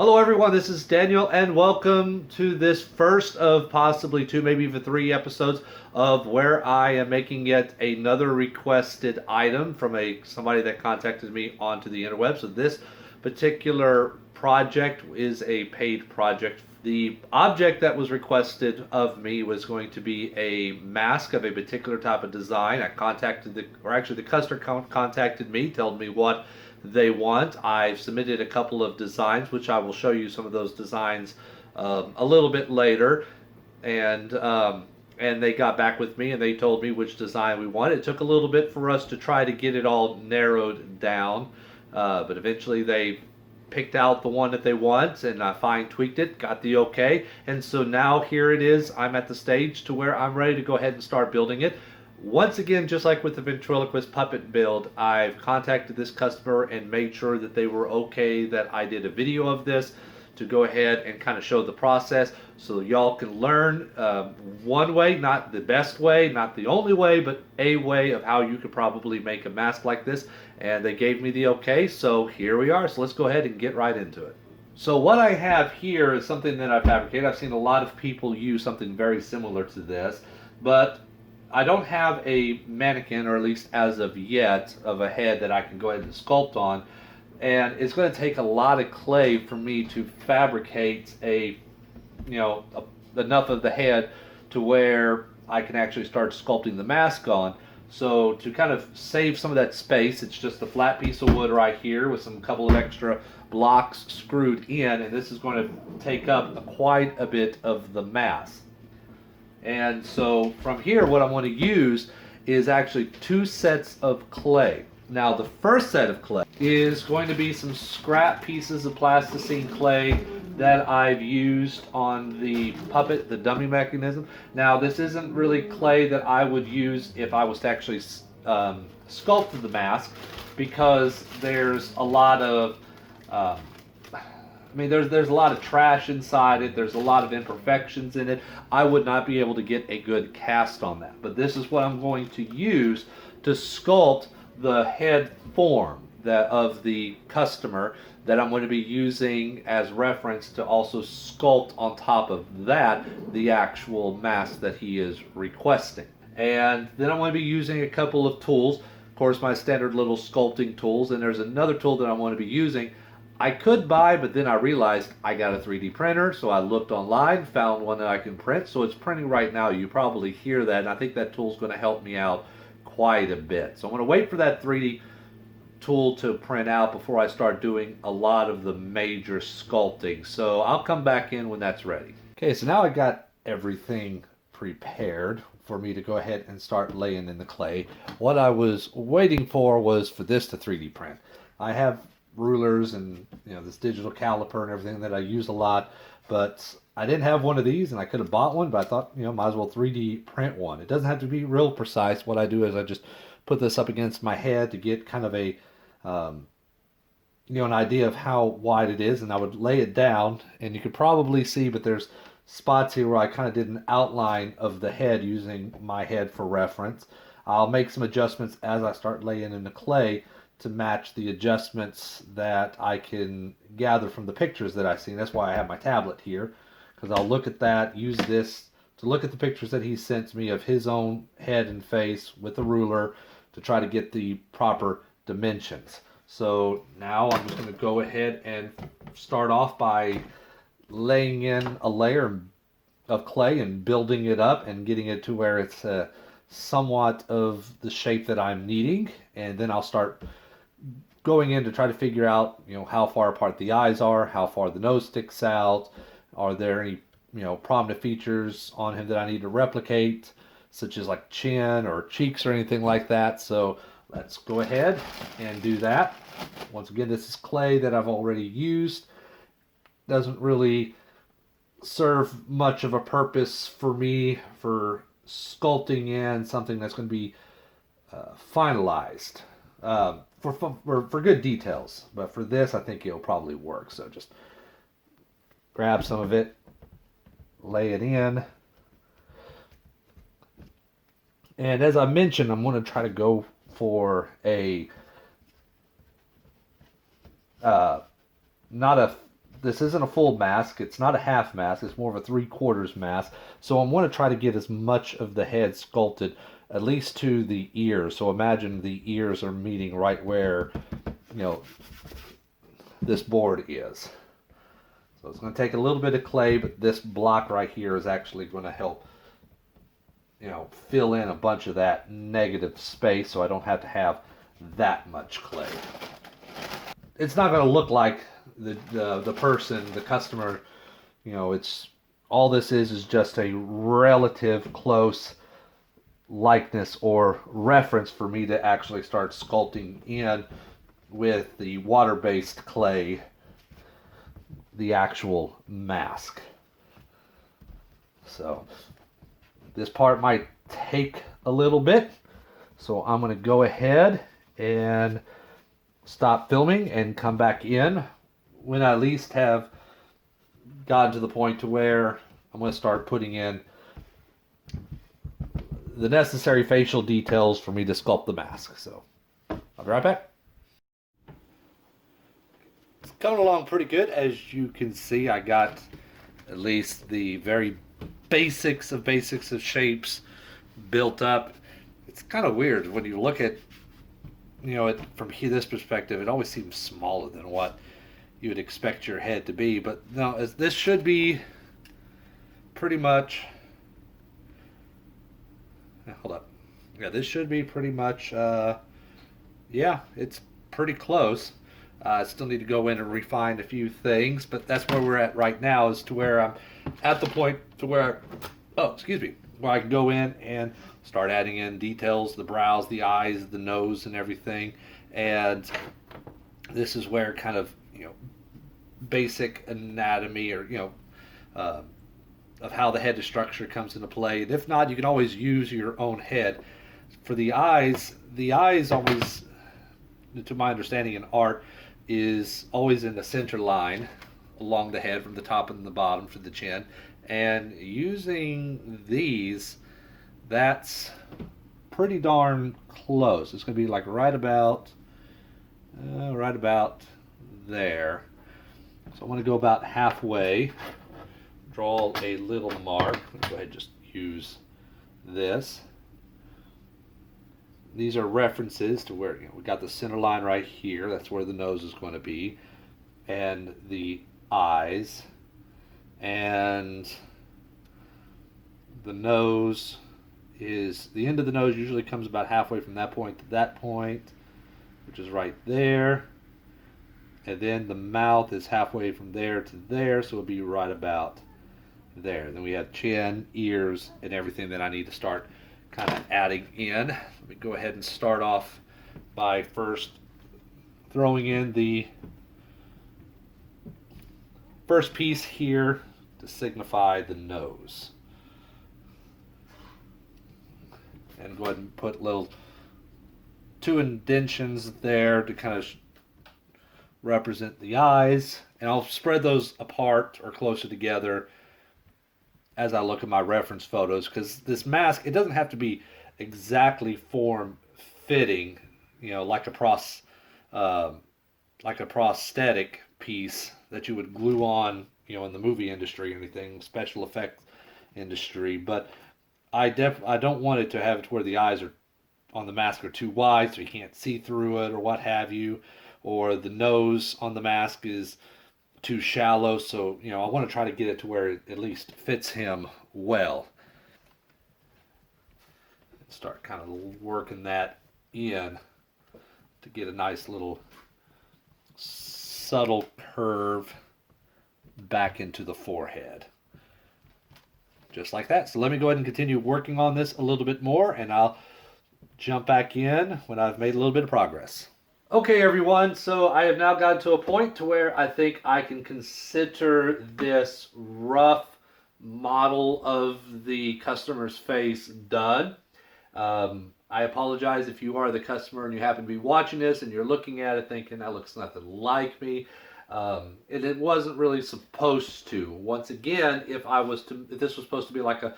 Hello, everyone. This is Daniel, and welcome to this first of possibly two, maybe even three episodes of where I am making yet another requested item from somebody that contacted me onto the interweb. So this particular project is a paid project. The object that was requested of me was going to be a mask of a particular type of design. I contacted the customer contacted me, told me what they want. I've submitted a couple of designs, which I will show you some of those designs a little bit later, and they got back with me and they told me which design we want. It took a little bit for us to try to get it all narrowed down, but eventually they picked out the one that they want, and I fine tweaked it, got the okay, and so now here it is. I'm at the stage to where I'm ready to go ahead and start building it. Once again, just like with the ventriloquist puppet build, I've contacted this customer and made sure that they were okay that I did a video of this to go ahead and kind of show the process so y'all can learn one way, not the best way, not the only way, but a way of how you could probably make a mask like this. And they gave me the okay, so here we are. So let's go ahead and get right into it. So what I have here is something that I fabricated. I've seen a lot of people use something very similar to this, but I don't have a mannequin, or at least as of yet, of a head that I can go ahead and sculpt on. And it's going to take a lot of clay for me to fabricate enough of the head to where I can actually start sculpting the mask on. So to kind of save some of that space, it's just a flat piece of wood right here with some couple of extra blocks screwed in, and this is going to take up quite a bit of the mass. And so from here, what I'm going to use is actually two sets of clay. Now, the first set of clay is going to be some scrap pieces of plasticine clay that I've used on the puppet, the dummy mechanism. Now, this isn't really clay that I would use if I was to actually sculpt the mask, because there's a lot of there's a lot of trash inside it. There's a lot of imperfections in it. I would not be able to get a good cast on that. But this is what I'm going to use to sculpt the head form of the customer that I'm going to be using as reference to also sculpt on top of that the actual mask that he is requesting. And then I'm going to be using a couple of tools. Of course, my standard little sculpting tools. And there's another tool that I want to be using I could buy, but then I realized I got a 3D printer, so I looked online, found one that I can print. So it's printing right now. You probably hear that, and I think that tool is going to help me out quite a bit. So I'm going to wait for that 3D tool to print out before I start doing a lot of the major sculpting. So I'll come back in when that's ready. Okay, so now I got everything prepared for me to go ahead and start laying in the clay. What I was waiting for was for this to 3D print. I have rulers and this digital caliper and everything that I use a lot, but I didn't have one of these, and I could have bought one, but I thought might as well 3D print one. It doesn't have to be real precise. What I do is I just put this up against my head to get kind of a an idea of how wide it is, and I would lay it down, and you could probably see, but there's spots here where I kind of did an outline of the head using my head for reference. I'll make some adjustments as I start laying in the clay to match the adjustments that I can gather from the pictures that I've seen. That's why I have my tablet here, because I'll look at that, use this to look at the pictures that he sent me of his own head and face with a ruler to try to get the proper dimensions. So now I'm just going to go ahead and start off by laying in a layer of clay and building it up and getting it to where it's somewhat of the shape that I'm needing, and then I'll start going in to try to figure out, how far apart the eyes are, how far the nose sticks out, are there any, prominent features on him that I need to replicate, such as like chin or cheeks or anything like that. So let's go ahead and do that. Once again, this is clay that I've already used. Doesn't really serve much of a purpose for me for sculpting in something that's going to be finalized. For good details, but for this I think it'll probably work. So just grab some of it, lay it in, and as I mentioned, I'm going to try to go for a not a this isn't a full mask. It's not a half mask. It's more of a 3/4 mask. So I'm going to try to get as much of the head sculpted, at least to the ears. So imagine the ears are meeting right where, you know, this board is. So it's going to take a little bit of clay, but this block right here is actually going to help, you know, fill in a bunch of that negative space so I don't have to have that much clay. It's not going to look like the person, the customer, you know, it's all this is just a relative close likeness or reference for me to actually start sculpting in with the water-based clay the actual mask. So this part might take a little bit, so I'm going to go ahead and stop filming and come back in when I at least have gotten to the point to where I'm going to start putting in the necessary facial details for me to sculpt the mask. So I'll be right back. It's coming along pretty good. As you can see, I got at least the very basics of shapes built up. It's kind of weird when you look at, you know, it from this perspective. It always seems smaller than what you would expect your head to be. But no, as this should be pretty much. Hold up. Yeah, this should be pretty much. Yeah, it's pretty close. I still need to go in and refine a few things, but that's where we're at right now. Is to where I'm at the point to where, where I can go in and start adding in details, the brows, the eyes, the nose, and everything. And this is where kind of, you know, basic anatomy or, you know, of how the head is structured comes into play. And if not, you can always use your own head. For the eyes always, to my understanding in art, is always in the center line along the head from the top and the bottom to the chin. And using these, that's pretty darn close. It's going to be like right about there. So I'm going to go about halfway, draw a little mark. I'm going to go ahead and just use this. These are references to where, you know, we got the center line right here. That's where the nose is going to be, and the eyes, and the nose is the end of the nose usually comes about halfway from that point to that point, which is right there, and then the mouth is halfway from there to there, so it'll be right about there. Then we have chin, ears, and everything that I need to start kind of adding in. Let me go ahead and start off by first throwing in the first piece here to signify the nose. And go ahead and put little 2 indentions there to kind of represent the eyes. And I'll spread those apart or closer together as I look at my reference photos, because this mask, it doesn't have to be exactly form fitting, you know, like a prosthetic piece that you would glue on, you know, in the movie industry or anything, special effects industry. But I don't want it to have it to where the eyes are on the mask are too wide so you can't see through it or what have you, or the nose on the mask is too shallow. So, you know, I want to try to get it to where it at least fits him well. Start kind of working that in to get a nice little subtle curve back into the forehead. Just like that. So let me go ahead and continue working on this a little bit more, and I'll jump back in when I've made a little bit of progress. Okay, everyone, so I have now gotten to a point to where I think I can consider this rough model of the customer's face done. I apologize if you are the customer and you happen to be watching this and you're looking at it thinking that looks nothing like me. And it wasn't really supposed to. Once again, if this was supposed to be like a,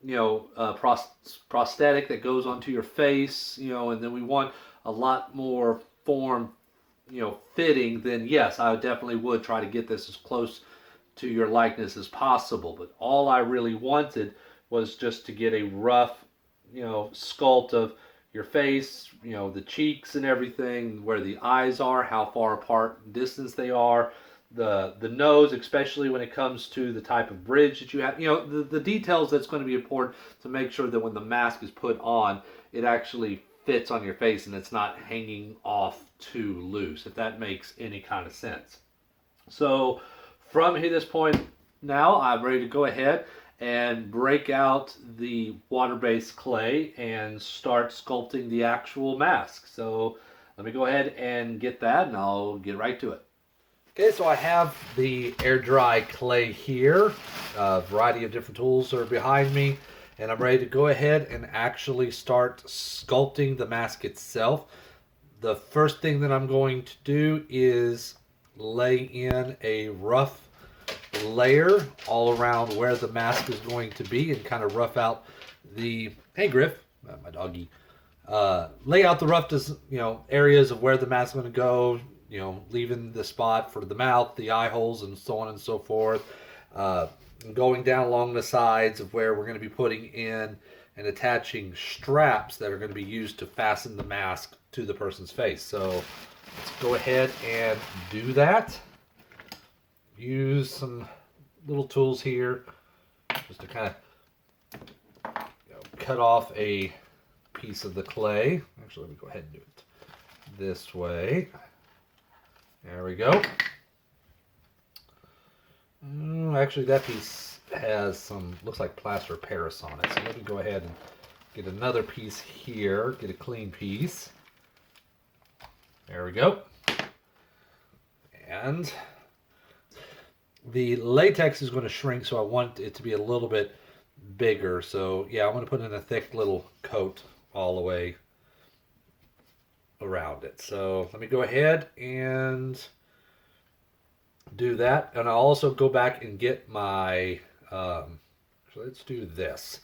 you know, prosthetic that goes onto your face, you know, and then we want a lot more form fitting, then yes, I definitely would try to get this as close to your likeness as possible. But all I really wanted was just to get a rough, sculpt of your face, the cheeks and everything, where the eyes are, how far apart distance they are, the nose, especially when it comes to the type of bridge that you have, the details that's going to be important to make sure that when the mask is put on, it actually fits on your face and it's not hanging off too loose, if that makes any kind of sense. So from here, this point now, I'm ready to go ahead and break out the water-based clay and start sculpting the actual mask. So let me go ahead and get that, and I'll get right to it. Okay, so I have the air dry clay here. A variety of different tools are behind me, and I'm ready to go ahead and actually start sculpting the mask itself. The first thing that I'm going to do is lay in a rough layer all around where the mask is going to be and kind of rough out the, hey Griff, my doggy, lay out the rough, areas of where the mask is going to go, leaving the spot for the mouth, the eye holes, and so on and so forth. Going down along the sides of where we're going to be putting in and attaching straps that are going to be used to fasten the mask to the person's face. So let's go ahead and do that. Use some little tools here just to kind of cut off a piece of the clay. Actually, let me go ahead and do it this way. There we go. Actually, that piece has some, looks like plaster of Paris on it. So let me go ahead and get another piece here, get a clean piece. There we go. And the latex is going to shrink, so I want it to be a little bit bigger. So yeah, I'm going to put in a thick little coat all the way around it. So let me go ahead and do that. And I'll also go back and get my, so let's do this.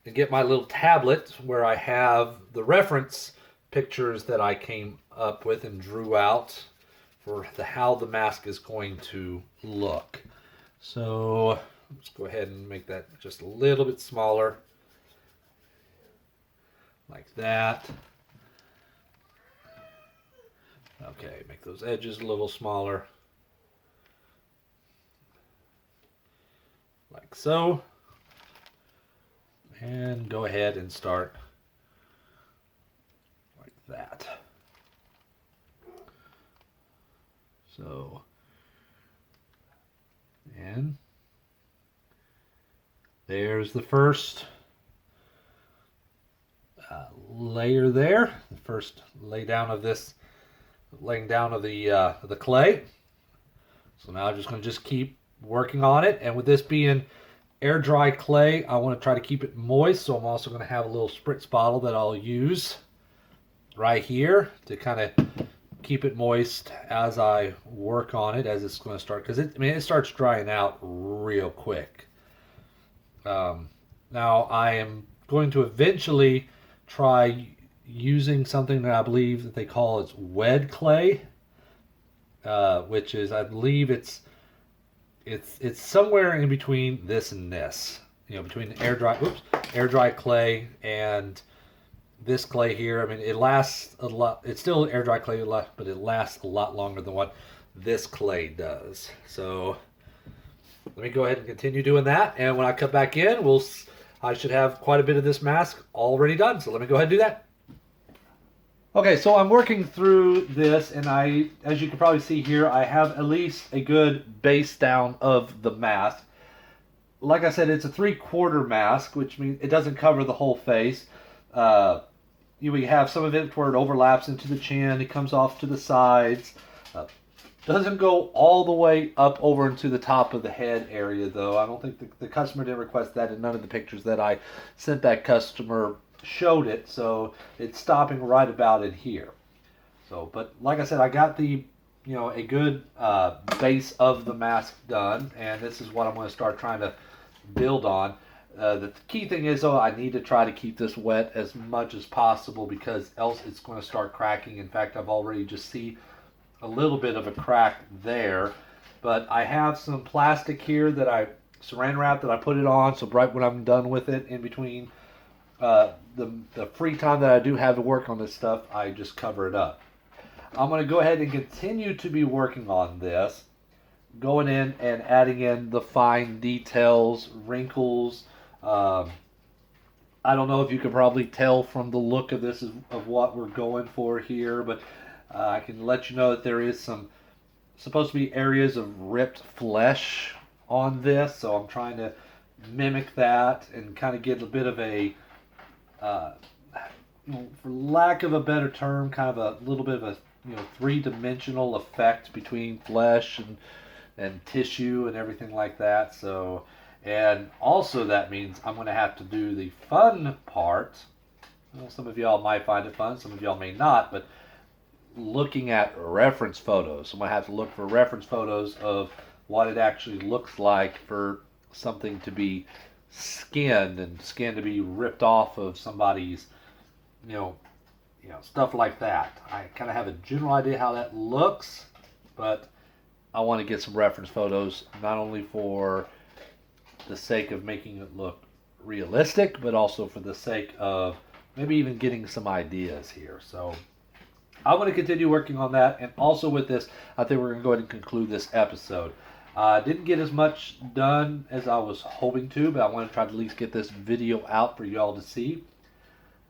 And get my little tablet where I have the reference pictures that I came up with and drew out for how the mask is going to look. So let's go ahead and make that just a little bit smaller, like that. Okay, make those edges a little smaller, like so. And go ahead and start like that. So, and there's the first layer there, the first laying down of the clay. So now I'm just going to keep working on it, and with this being air dry clay, I want to try to keep it moist, so I'm also going to have a little spritz bottle that I'll use right here to kind of keep it moist as I work on it, as it's going to start, because it starts drying out real quick. Now I am going to eventually try using something that I believe that they call it's wet clay, which is, I believe it's somewhere in between this and this, between air dry clay and this clay here. I mean, it lasts a lot. It's still air dry clay, but it lasts a lot longer than what this clay does. So let me go ahead and continue doing that. And when I cut back in, I should have quite a bit of this mask already done. So let me go ahead and do that. Okay, so I'm working through this, and as you can probably see here, I have at least a good base down of the mask. Like I said, it's a 3/4 mask, which means it doesn't cover the whole face. We have some of it where it overlaps into the chin, it comes off to the sides. Doesn't go all the way up over into the top of the head area, though. I don't think the customer didn't request that, and none of the pictures that I sent that customer showed it, so it's stopping right about in here. So, but like I said, I got a good base of the mask done, and this is what I'm going to start trying to build on. The key thing is, though, I need to try to keep this wet as much as possible because else it's going to start cracking. In fact, I've already just see a little bit of a crack there. But I have some plastic here that I saran wrap that I put it on, so right when I'm done with it, in between the free time that I do have to work on this stuff, I just cover it up. I'm going to go ahead and continue to be working on this, going in and adding in the fine details, wrinkles. I don't know if you can probably tell from the look of this of what we're going for here, but I can let you know that there is some supposed to be areas of ripped flesh on this, so I'm trying to mimic that and kind of get a bit of a, uh, for lack of a better term, kind of a little bit of a three-dimensional effect between flesh and tissue and everything like that. So, and also that means I'm going to have to do the fun part. Well, some of y'all might find it fun, some of y'all may not, but looking at reference photos. I'm going to have to look for reference photos of what it actually looks like for something to be skinned and skin to be ripped off of somebody's, stuff like that. I kind of have a general idea how that looks, but I want to get some reference photos, not only for the sake of making it look realistic, but also for the sake of maybe even getting some ideas here. So I'm going to continue working on that, and also with this, I think we're going to go ahead and conclude this episode. I didn't get as much done as I was hoping to, but I want to try to at least get this video out for y'all to see.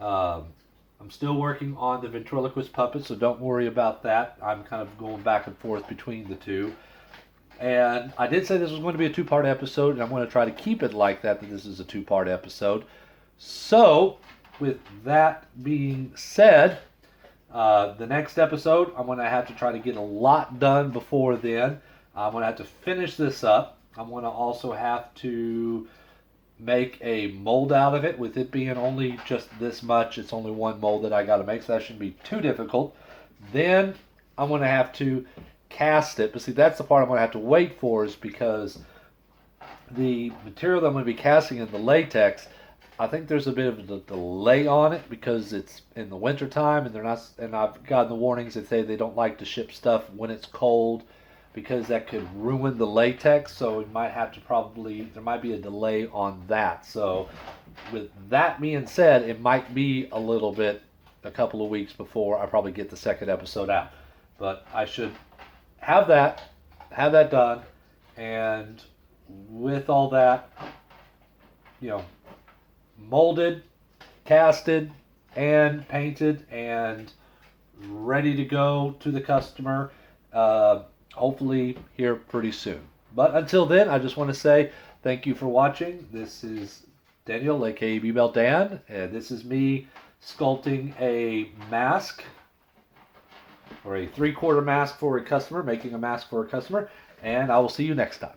I'm still working on the ventriloquist puppet, so don't worry about that. I'm kind of going back and forth between the two. And I did say this was going to be a two-part episode, and I'm going to try to keep it like that this is a two-part episode. So, with that being said, the next episode, I'm going to have to try to get a lot done before then. I'm going to have to finish this up. I'm going to also have to make a mold out of it. With it being only just this much, it's only one mold that I got to make, so that shouldn't be too difficult. Then I'm going to have to cast it. But see, that's the part I'm going to have to wait for, is because the material that I'm going to be casting in the latex, I think there's a bit of a delay on it because it's in the winter time, and they're not. And I've gotten the warnings that say they don't like to ship stuff when it's cold because that could ruin the latex. So we might have to there might be a delay on that. So with that being said, it might be a couple of weeks before I probably get the second episode out. But I should have that done, and with all that, molded, casted, and painted, and ready to go to the customer, hopefully here pretty soon. But until then, I just want to say thank you for watching. This is Daniel, aka B-Bell Dan, and this is me sculpting a mask, or a 3/4 mask for a customer, making a mask for a customer, and I will see you next time.